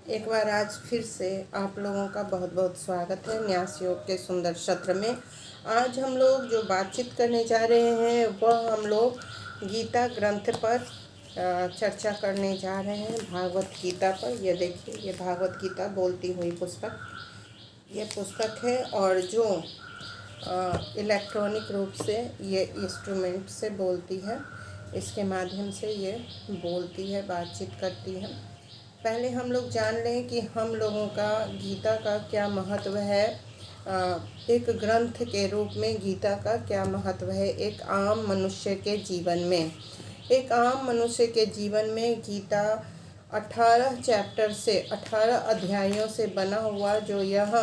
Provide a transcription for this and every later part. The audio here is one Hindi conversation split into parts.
एक बार आज फिर से आप लोगों का बहुत बहुत स्वागत है न्यास योग के सुंदर सत्र में। आज हम लोग जो बातचीत करने जा रहे हैं वह हम लोग गीता ग्रंथ पर चर्चा करने जा रहे हैं, भागवत गीता पर। ये देखिए, ये भागवत गीता बोलती हुई पुस्तक, ये पुस्तक है और जो इलेक्ट्रॉनिक रूप से ये इंस्ट्रूमेंट से बोलती है, इसके माध्यम से ये बोलती है, बातचीत करती है। पहले हम लोग जान लें कि हम लोगों का गीता का क्या महत्व है। एक ग्रंथ के रूप में गीता का क्या महत्व है एक आम मनुष्य के जीवन में। एक आम मनुष्य के जीवन में गीता 18 चैप्टर से 18 अध्यायों से बना हुआ जो यह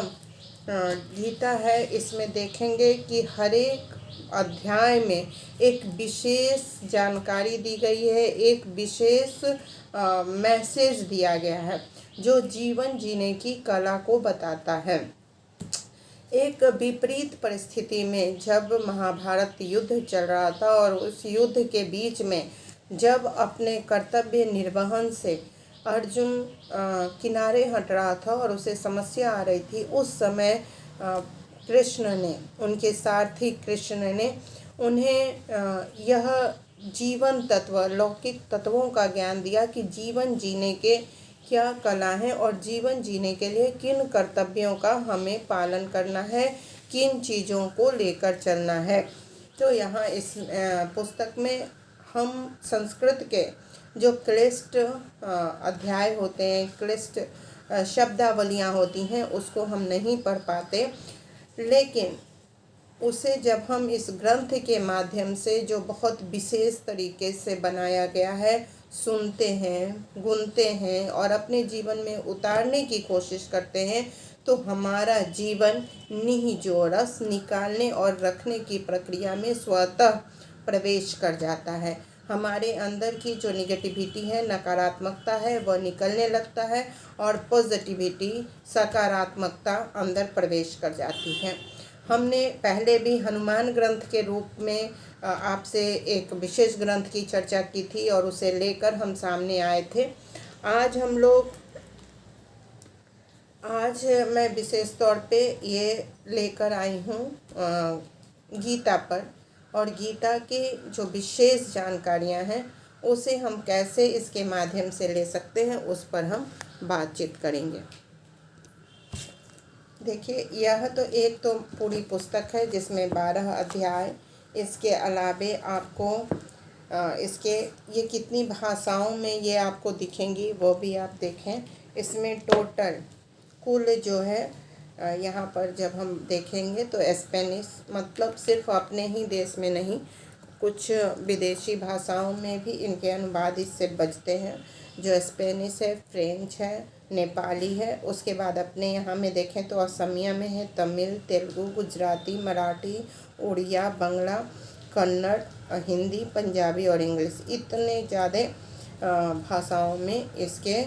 गीता है, इसमें देखेंगे कि हर एक अध्याय में एक विशेष जानकारी दी गई है, एक विशेष मैसेज दिया गया है जो जीवन जीने की कला को बताता है। एक विपरीत परिस्थिति में जब महाभारत युद्ध चल रहा था और उस युद्ध के बीच में जब अपने कर्तव्य निर्वहन से अर्जुन किनारे हट रहा था और उसे समस्या आ रही थी, उस समय कृष्ण ने, उनके सारथी कृष्ण ने उन्हें यह जीवन तत्व, लौकिक तत्वों का ज्ञान दिया कि जीवन जीने के क्या कला है और जीवन जीने के लिए किन कर्तव्यों का हमें पालन करना है, किन चीज़ों को लेकर चलना है। तो यहाँ इस पुस्तक में हम संस्कृत के जो क्लिष्ट अध्याय होते हैं, क्लिष्ट शब्दावलियाँ होती हैं, उसको हम नहीं पढ़ पाते, लेकिन उसे जब हम इस ग्रंथ के माध्यम से जो बहुत विशेष तरीके से बनाया गया है सुनते हैं, गुनते हैं और अपने जीवन में उतारने की कोशिश करते हैं, तो हमारा जीवन निहिजोरस निकालने और रखने की प्रक्रिया में स्वतः प्रवेश कर जाता है। हमारे अंदर की जो निगेटिविटी है, नकारात्मकता है, वह निकलने लगता है और पॉजिटिविटी, सकारात्मकता अंदर प्रवेश कर जाती है। हमने पहले भी हनुमान ग्रंथ के रूप में आपसे एक विशेष ग्रंथ की चर्चा की थी और उसे लेकर हम सामने आए थे। आज मैं विशेष तौर पे ये लेकर आई हूँ गीता पर, और गीता के जो विशेष जानकारियाँ हैं उसे हम कैसे इसके माध्यम से ले सकते हैं, उस पर हम बातचीत करेंगे। देखिए, यह तो एक तो पूरी पुस्तक है जिसमें 12 अध्याय, इसके अलावे आपको इसके ये कितनी भाषाओं में ये आपको दिखेंगी वो भी आप देखें। इसमें टोटल कुल जो है यहाँ पर जब हम देखेंगे तो स्पेनिश, मतलब सिर्फ अपने ही देश में नहीं, कुछ विदेशी भाषाओं में भी इनके अनुवाद इससे बजते हैं, जो स्पेनिश है, फ्रेंच है, नेपाली है। उसके बाद अपने यहाँ में देखें तो असमिया में है, तमिल, तेलुगु, गुजराती, मराठी, उड़िया, बांग्ला, कन्नड़, हिंदी, पंजाबी और इंग्लिश। इतने ज़्यादा भाषाओं में इसके,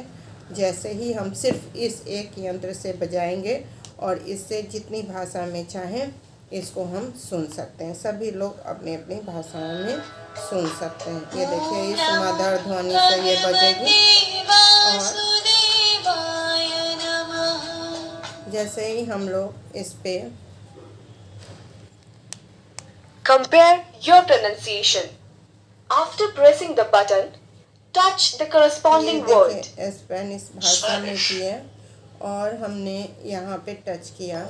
जैसे ही हम सिर्फ इस एक यंत्र से बजाएंगे और इससे जितनी भाषा में चाहें इसको हम सुन सकते हैं। सभी लोग अपनी अपनी भाषाओं में सुन सकते हैं। ये देखिए, इस मधुर ध्वनि से ये बजेगी और जैसे ही हम लोग इस पे Compare your pronunciation. After pressing the button, touch the corresponding word. Spanish भाषा में किया और हमने यहाँ पे टच किया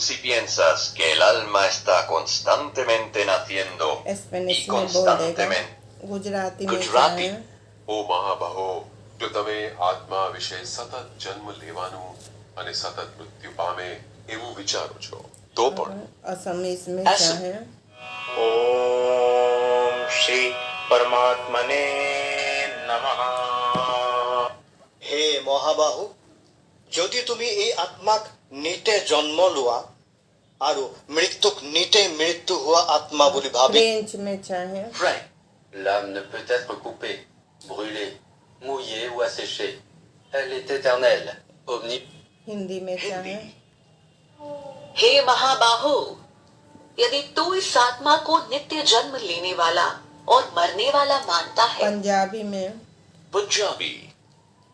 Si piensas que el alma está constantemente naciendo y constantemente Gujarati ઓ મહાબાહો, જો તમે આત્મા વિશે સતત જન્મ લેવાનું અને સતત મૃત્યુ પામે એવું વિચારો છો તો પણ असमीज में क्या है? ओम श्री परमात्मने नमः। হে মহাবাহু, যদি তুমি এই আত্মাক নিতে জন্ম লোৱা आरो मृत्युक नीटे मृत्यु हुआ आत्मा बोली भाभी फ्रेंच में चाहे Frank, l'âme ne peut être coupée, brûlée, mouillée ou asséchée. Elle est éternelle, omni. Hindi में चाहे हे महाबाहो, यदि तू इस आत्मा को नित्य जन्म लेने वाला और मरने वाला मानता है, पंजाबी में Punjabi.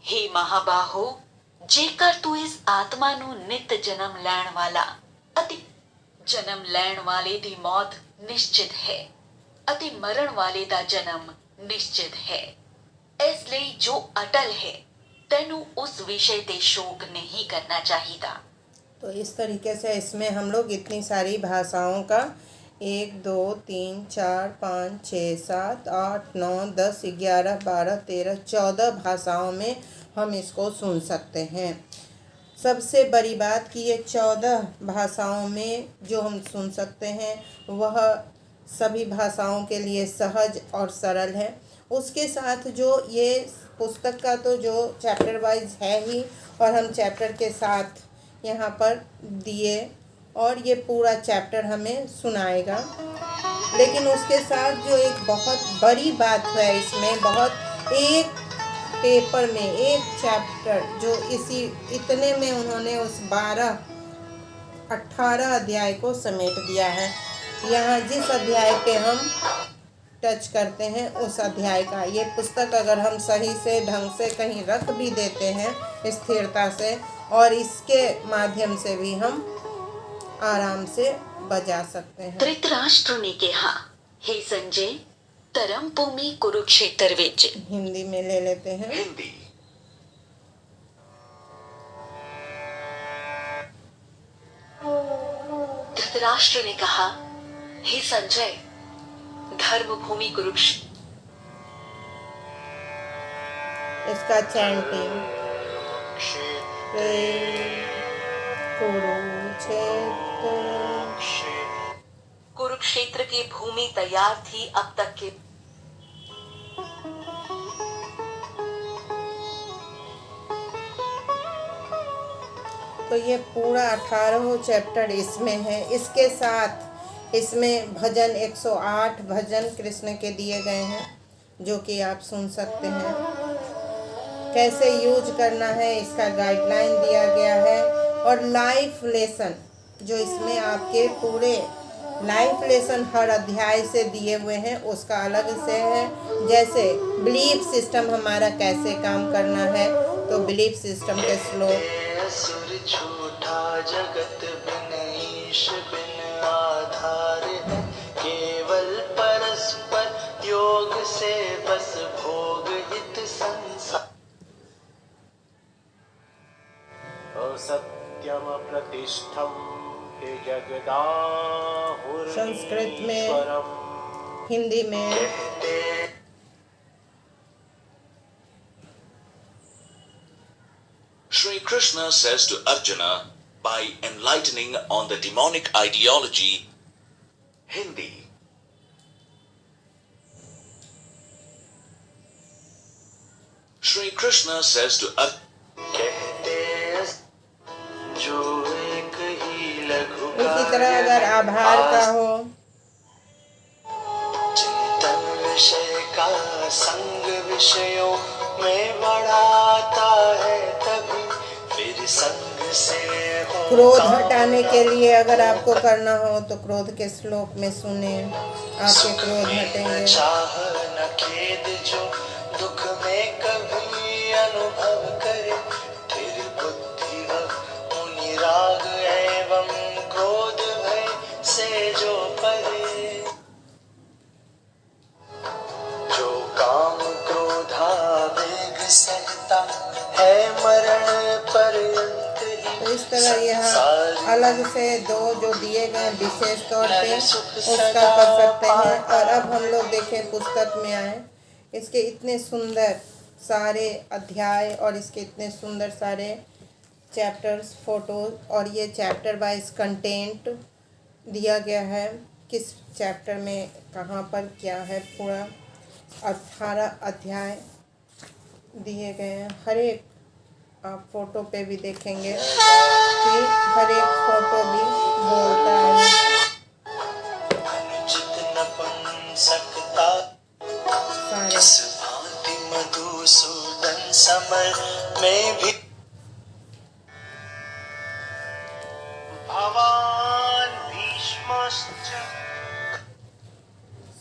हे महाबाहो, जेकर तू इस आत्मा नु नित्य जन्म लैण वाला अति जन्म लैण वाले दी मौत निश्चित है अति मरण वाले दा जन्म निश्चित है। इसलिए जो अटल है तेनू उस विषय ते शोक नहीं करना चाहिए। तो इस तरीके से इसमें हम लोग इतनी सारी भाषाओं का 1 2 3 4 5 6 7 8 9 10 11 12 13 14 भाषाओं में हम इसको सुन सकते हैं। सबसे बड़ी बात कि ये 14 भाषाओं में जो हम सुन सकते हैं वह सभी भाषाओं के लिए सहज और सरल है। उसके साथ जो ये पुस्तक का तो जो चैप्टर वाइज है ही, और हम चैप्टर के साथ यहाँ पर दिए और ये पूरा चैप्टर हमें सुनाएगा। लेकिन उसके साथ जो एक बहुत बड़ी बात है इसमें, बहुत एक पेपर में एक चैप्टर जो इतने में उन्होंने उस 18 अध्याय को समेट दिया है। यहाँ जिस अध्याय पे हम टच करते हैं उस अध्याय का ये पुस्तक अगर हम सही से ढंग से कहीं रख भी देते हैं स्थिरता से, और इसके माध्यम से भी हम आराम से बजा सकते हैं। धृतराष्ट्र ने कहा, हे संजय, धर्म भूमि कुरुक्षेत्र विच। हिंदी में ले लेते हैं। Hindi. धृतराष्ट्र ने कहा, हे संजय, धर्म भूमि कुरुक्षेत्र। इसका चैंटिंग कुरुक्षेत्र की भूमि तैयार थी अब तक के। तो ये पूरा 18 चैप्टर इसमें है। इसके साथ इसमें भजन 108 भजन कृष्ण के दिए गए हैं जो कि आप सुन सकते हैं। कैसे यूज करना है इसका गाइडलाइन दिया गया है, और लाइफ लेसन जो इसमें आपके पूरे लाइफ लेसन हर अध्याय से दिए हुए हैं उसका अलग से है। जैसे बिलीफ सिस्टम हमारा कैसे काम करना है, तो बिलीफ सिस्टम के श्लोक असुर झूठा जगत बिन ईश बिन आधार है, केवल परस्पर योग से बस भोग हित संसार। असत्यम प्रतिष्ठम हे जगदाहुर् संस्कृत में, हिंदी में Sri Krishna says to Arjuna by enlightening on the demonic ideology. Hindi. Sri Krishna says to Arjuna. जो एक ही लघु इसी तरह अगर आभार का हो, चिंतन विषय का संग विषयों में बढ़ाता है, तभी फिर संग से हो। क्रोध हटाने के लिए अगर आपको करना हो तो क्रोध के श्लोक में सुने, आपके क्रोध हटेंगे। चाह न खेद जो दुख में कभी अनुभव करे, फिर बुद्धि मुनि राग एवं क्रोध भय से जो परे, जो काम क्रोधावेग सहता है मरण पर्यंत ही। तो इस तरह यहाँ अलग से दो जो दिए गए विशेष तौर पे उसका कर सकते हैं। और अब हम लोग देखें पुस्तक में आए, इसके इतने सुंदर सारे अध्याय और इसके इतने सुंदर सारे चैप्टर्स, फोटोज, और ये चैप्टर वाइज कंटेंट दिया गया है, किस चैप्टर में कहाँ पर क्या है। पूरा 18 अध्याय दिए गए हैं। हर एक आप फोटो पे भी देखेंगे कि हर एक फोटो भी बोलता है। अनुचित न बन सकता सारे इस भांति मधुसूदन समर में भी भवान भीष्मश्च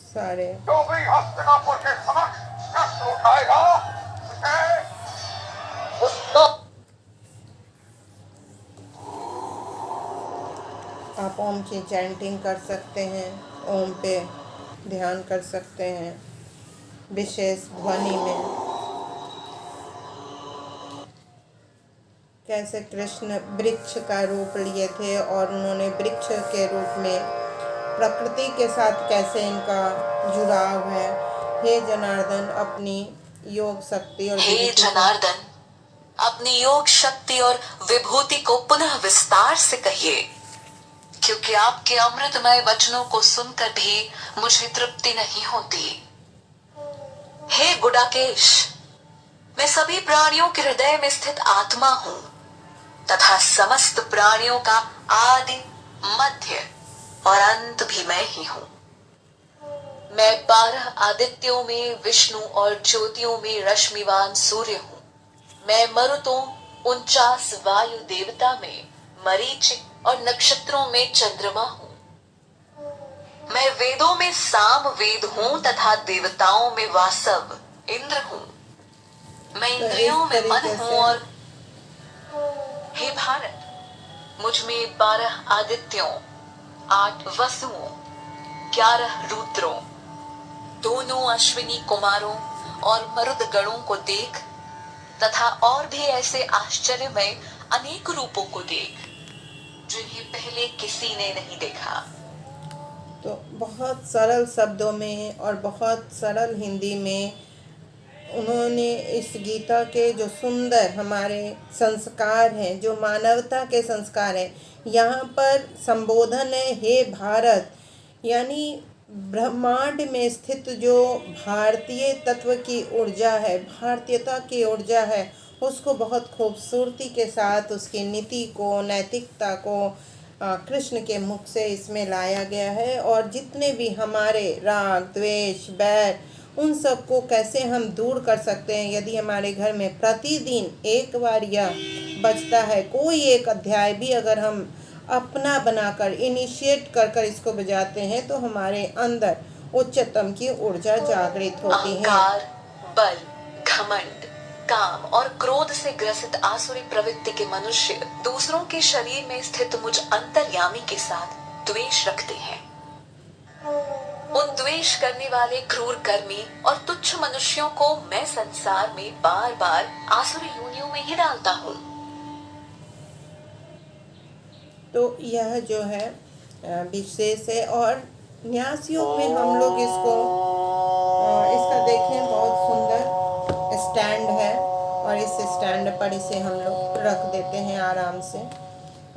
सारे जो भी हस्तिनापुर के समक्ष शस्त्र उठाएगा उसे आप ओम की चैंटिंग कर सकते हैं, ओम पे ध्यान कर सकते हैं विशेष ध्वनि में। कैसे कृष्ण वृक्ष का रूप लिए थे और उन्होंने वृक्ष के रूप में प्रकृति के साथ कैसे इनका जुड़ाव है। हे जनार्दन, अपनी योग शक्ति और हे विभूति को- जनार्दन, अपनी योग शक्ति और विभूति को पुनः विस्तार से कहिए, क्योंकि आपके अमृतमय वचनों को सुनकर भी मुझे तृप्ति नहीं होती। हे गुडाकेश, मैं सभी प्राणियों के हृदय में स्थित आत्मा हूँ तथा समस्त प्राणियों का आदि, मध्य और अंत भी मैं ही हूँ। मैं 12 आदित्यों में विष्णु और ज्योतियों में रश्मिवान सूर्य हूँ। मैं मरुतों 49 वायु देवता में मरीचि और नक्षत्रों में चंद्रमा हूँ। मैं वेदों में साम वेद हूँ तथा देवताओं में वासव इंद्र हूँ। मैं इंद्रियों में मन तरीके हूँ से- और हे भारत, मुझ में 12 आदित्यों, 8 वसुओं, 11 रुद्रों, दोनों अश्विनी कुमारों और मरुद गणों को देख तथा और भी ऐसे आश्चर्यमय अनेक रूपों को देख जिन्हें पहले किसी ने नहीं देखा। तो बहुत सरल शब्दों में और बहुत सरल हिंदी में उन्होंने इस गीता के जो सुंदर हमारे संस्कार हैं, जो मानवता के संस्कार हैं, यहाँ पर संबोधन है हे भारत, यानी ब्रह्मांड में स्थित जो भारतीय तत्व की ऊर्जा है, भारतीयता की ऊर्जा है, उसको बहुत खूबसूरती के साथ उसकी नीति को, नैतिकता को कृष्ण के मुख से इसमें लाया गया है। और जितने भी हमारे राग, द्वेष, बैर, उन सब को कैसे हम दूर कर सकते हैं यदि हमारे घर में प्रतिदिन एक बार यह बजता है, कोई एक अध्याय भी अगर हम अपना बनाकर इनिशिएट कर इसको बजाते हैं तो हमारे अंदर उच्चतम की ऊर्जा जागृत होती है। अहंकार, बल, घमंड, काम और क्रोध से ग्रसित आसुरी प्रवृत्ति के मनुष्य दूसरों के शरीर में स्थित मुझ अंतर्यामी के साथ द्वेष रखते हैं। उन द्वेष करने वाले क्रूर कर्मी और तुच्छ मनुष्यों को मैं संसार में बार बार आसुरी योनियों में ही डालता हूँ। तो यह जो है विशेष है। और न्यास योग में हम लोग इसको इसका देखें, बहुत सुंदर स्टैंड है और इस स्टैंड पर इसे हम लोग रख देते हैं आराम से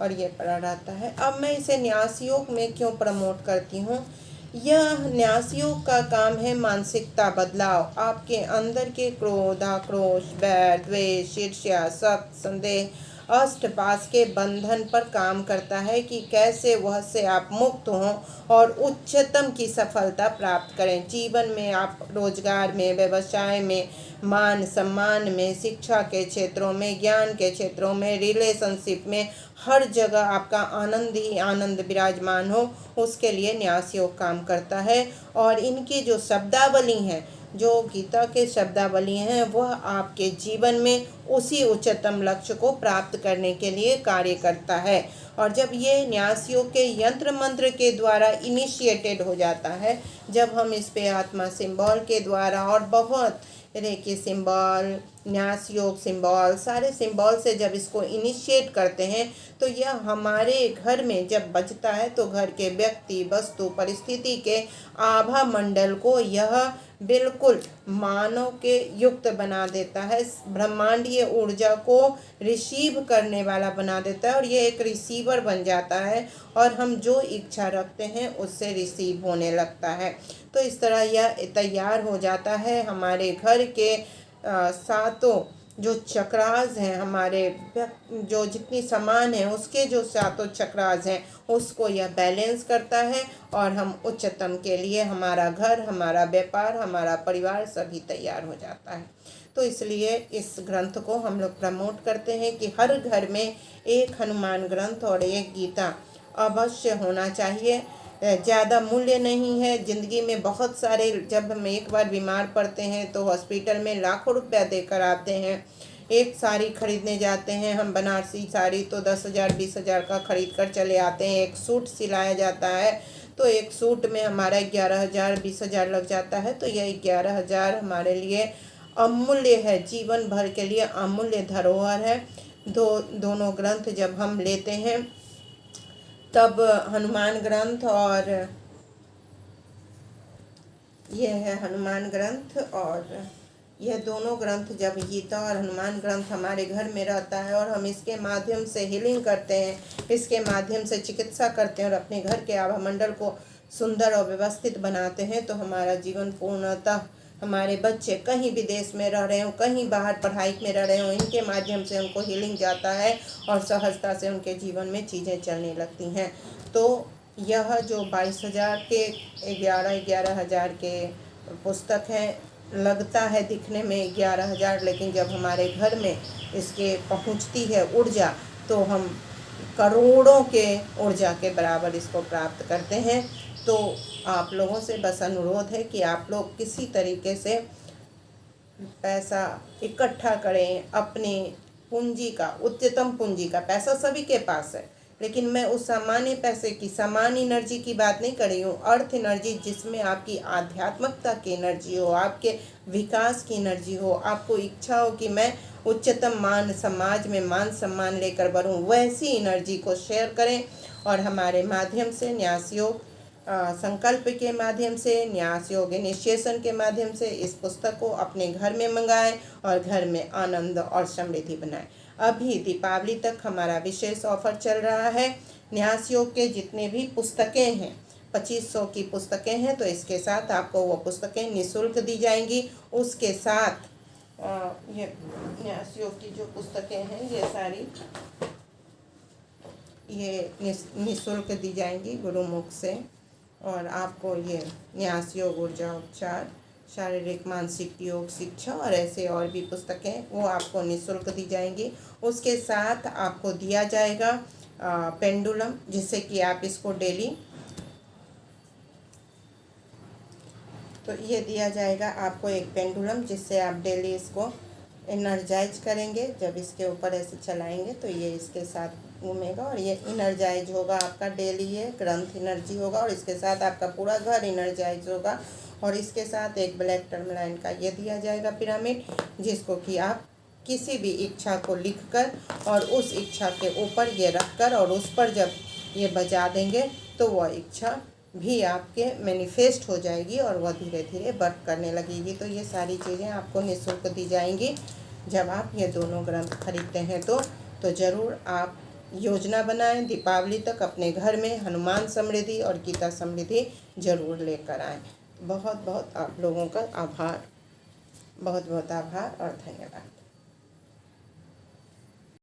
और ये पड़ा रहता है। अब मैं इसे न्यास योग में क्यों प्रमोट करती हूँ, यह न्यास योग का काम है मानसिकता बदलाव, आपके अंदर के क्रोध, आक्रोश, बैर, द्वेष, ईर्ष्या, शक, संदेह, अष्टपाश के बंधन पर काम करता है कि कैसे वह से आप मुक्त हों और उच्चतम की सफलता प्राप्त करें। जीवन में आप रोजगार में, व्यवसाय में, मान सम्मान में, शिक्षा के क्षेत्रों में, ज्ञान के क्षेत्रों में, रिलेशनशिप में, हर जगह आपका आनंद ही आनंद विराजमान हो, उसके लिए न्यास योग काम करता है। और इनकी जो शब्दावली हैं, जो गीता के शब्दावली हैं, वह आपके जीवन में उसी उच्चतम लक्ष्य को प्राप्त करने के लिए कार्य करता है। और जब ये न्यास योग के यंत्र मंत्र के द्वारा इनिशिएटेड हो जाता है, जब हम इस पे आत्मा सिंबल के द्वारा और बहुत रेकी सिंबल, न्यास योग सिंबल, सारे सिंबल से जब इसको इनिशिएट करते हैं तो यह हमारे घर में जब बजता है तो घर के व्यक्ति, वस्तु, परिस्थिति के आभा मंडल को यह बिल्कुल मानव के युक्त बना देता है, ब्रह्मांडीय ऊर्जा को रिसीव करने वाला बना देता है और ये एक रिसीवर बन जाता है और हम जो इच्छा रखते हैं उससे रिसीव होने लगता है। तो इस तरह यह तैयार हो जाता है हमारे घर के सातों जो चक्रास हैं हमारे, जो जितनी सामान है उसके जो सातों चक्रास हैं उसको यह बैलेंस करता है और हम उच्चतम के लिए हमारा घर, हमारा व्यापार, हमारा परिवार सभी तैयार हो जाता है। तो इसलिए इस ग्रंथ को हम लोग प्रमोट करते हैं कि हर घर में एक हनुमान ग्रंथ और एक गीता अवश्य होना चाहिए। ज़्यादा मूल्य नहीं है ज़िंदगी में। बहुत सारे, जब हम एक बार बीमार पड़ते हैं तो हॉस्पिटल में लाखों रुपया देकर आते हैं। एक साड़ी खरीदने जाते हैं हम, बनारसी साड़ी, तो 10,000 20,000 का खरीद कर चले आते हैं। एक सूट सिलाया जाता है तो एक सूट में हमारा 11,000 20,000 लग जाता है। तो यह 11,000 हमारे लिए अमूल्य है, जीवन भर के लिए अमूल्य धरोहर है। दोनों ग्रंथ जब हम लेते हैं तब हनुमान ग्रंथ, और यह है हनुमान ग्रंथ, और यह दोनों ग्रंथ जब गीता और हनुमान ग्रंथ हमारे घर में रहता है और हम इसके माध्यम से हीलिंग करते हैं, इसके माध्यम से चिकित्सा करते हैं और अपने घर के आभामंडल को सुंदर और व्यवस्थित बनाते हैं, तो हमारा जीवन पूर्णतः, हमारे बच्चे कहीं भी देश में रह रहे हों, कहीं बाहर पढ़ाई में रह रहे हों, इनके माध्यम से उनको हीलिंग जाता है और सहजता से उनके जीवन में चीज़ें चलने लगती हैं। तो यह जो 22,000 के 11,000 के पुस्तक हैं, लगता है दिखने में 11,000, लेकिन जब हमारे घर में इसके पहुंचती है ऊर्जा तो हम करोड़ों के ऊर्जा के बराबर इसको प्राप्त करते हैं। तो आप लोगों से बस अनुरोध है कि आप लोग किसी तरीके से पैसा इकट्ठा करें, अपने पूंजी का, उच्चतम पूंजी का। पैसा सभी के पास है, लेकिन मैं उस सामान्य पैसे की, सामान्य एनर्जी की बात नहीं कर रही हूँ। अर्थ एनर्जी, जिसमें आपकी आध्यात्मिकता की एनर्जी हो, आपके विकास की एनर्जी हो, आपको इच्छा हो कि मैं उच्चतम मान, समाज में मान सम्मान लेकर बढ़ूँ, वैसी एनर्जी को शेयर करें और हमारे माध्यम से, न्यास योग संकल्प के माध्यम से, न्यास योग इनिशिएशन के माध्यम से इस पुस्तक को अपने घर में मंगाएं और घर में आनंद और समृद्धि बनाएं। अभी दीपावली तक हमारा विशेष ऑफर चल रहा है। न्यास योग के जितने भी पुस्तकें हैं, 2500 की पुस्तकें हैं, तो इसके साथ आपको वो पुस्तकें निःशुल्क दी जाएंगी। उसके साथ ये न्यास योग की जो पुस्तकें हैं ये सारी ये निःशुल्क दी जाएंगी गुरुमुख से। और आपको ये न्यास योग, ऊर्जा उपचार, शारीरिक मानसिक योग शिक्षा और ऐसे और भी पुस्तकें, वो आपको निःशुल्क दी जाएंगी। उसके साथ आपको दिया जाएगा पेंडुलम, जिससे कि आप इसको डेली, तो ये दिया जाएगा आपको एक पेंडुलम, जिससे आप डेली इसको एनर्जाइज करेंगे। जब इसके ऊपर ऐसे चलाएंगे तो ये इसके साथ घूमेगा और ये एनर्जाइज होगा आपका डेली। ये ग्रंथ एनर्जी होगा और इसके साथ आपका पूरा घर एनर्जाइज होगा। और इसके साथ एक ब्लैक टर्मलाइन का ये दिया जाएगा पिरामिड, जिसको कि आप किसी भी इच्छा को लिखकर और उस इच्छा के ऊपर ये रखकर और उस पर जब ये बजा देंगे तो वह इच्छा भी आपके मैनिफेस्ट हो जाएगी और वह धीरे धीरे वर्क करने लगेगी। तो ये सारी चीज़ें आपको निःशुल्क दी जाएंगी जब आप ये दोनों ग्रंथ खरीदते हैं। तो ज़रूर आप योजना बनाएं, दीपावली तक अपने घर में हनुमान समृद्धि और गीता समृद्धि ज़रूर लेकर आएं। बहुत बहुत आप लोगों का आभार, बहुत बहुत आभार और धन्यवाद।